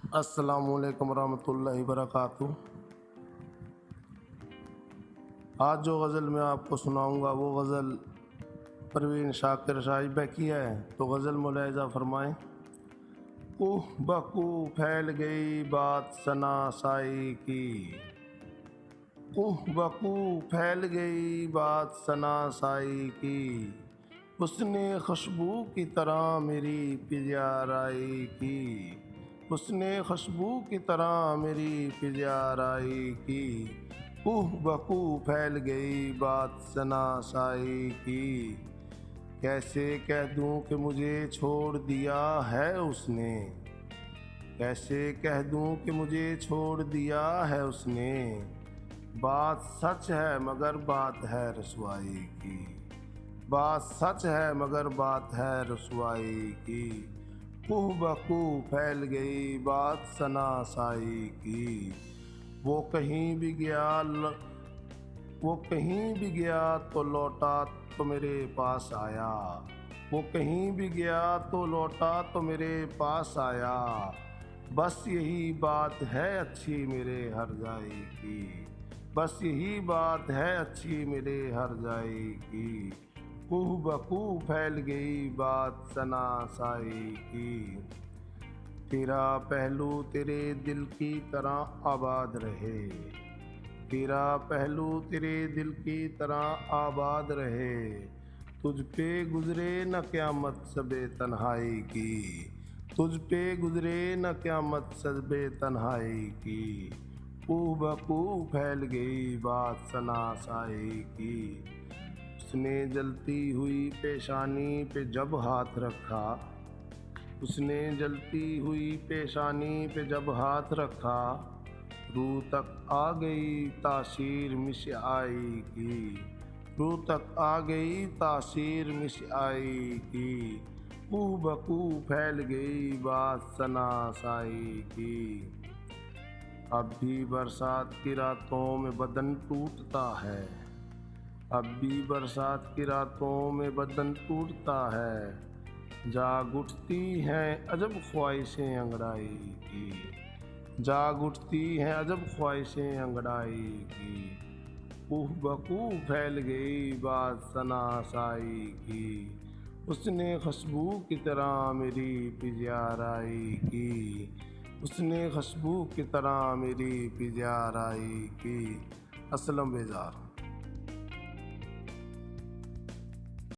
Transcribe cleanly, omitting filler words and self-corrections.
अस्सलामुअलैकुम रहमतुल्लाहि वबरकातुहू। आज जो गज़ल मैं आपको सुनाऊंगा वो गज़ल परवीन शाकिर साहिबा की है। तो गज़ल मुलाहिज़ा फरमाएं। कुह बकू फैल गई बात सनासाई की, कुह बकू फैल गई बात सनासाई की, उसने खुशबू की तरह मेरी पिजाराई की, उसने खुशबू की तरह मेरी पिजाराई की, कुह बकू फैल गई बात सनासाई की। कैसे कह दूं कि मुझे छोड़ दिया है उसने, कैसे कह दूं कि मुझे छोड़ दिया है उसने, बात सच है मगर बात है रसवाई की, बात सच है मगर बात है रसवाई की, कुह बकू फैल गई बात सनासाई की। वो कहीं भी गया तो लौटा तो मेरे पास आया, वो कहीं भी गया तो लौटा तो मेरे पास आया, बस यही बात है अच्छी मेरे हर जाई की, बस यही बात है अच्छी मेरे हर जाई की, कुह बकू फैल गई बात सनासाई की। तेरा पहलू तेरे दिल की तरह आबाद रहे, तेरा पहलू तेरे दिल की तरह आबाद रहे, तुझ पे गुजरे न क़यामत सबे तन्हाई की, तुझ पे गुजरे न क़यामत सबे तन्हाई की, कुह बकू फैल गई बात सनासाई की। उसने जलती हुई पेशानी पे जब हाथ रखा, उसने जलती हुई पेशानी पे जब हाथ रखा, रूह तक आ गई तासीर मिस्आई की, रूह तक आ गई तासीर मिस्आई की, कुह बकू फैल गई बात सनासाई की। अब भी बरसात की रातों में बदन टूटता है, अब भी बरसात की रातों में बदन टूटता है, जाग उठती हैं अजब ख्वाहिशें अंगड़ाई की, जाग उठती हैं अजब ख्वाहिशें अंगड़ाई की, कुह बकू फैल गई बात सनासाई की, उसने खुशबू की तरह मेरी पिजाराई की, उसने खुशबू की तरह मेरी पिजाराई की। असलम बेजार।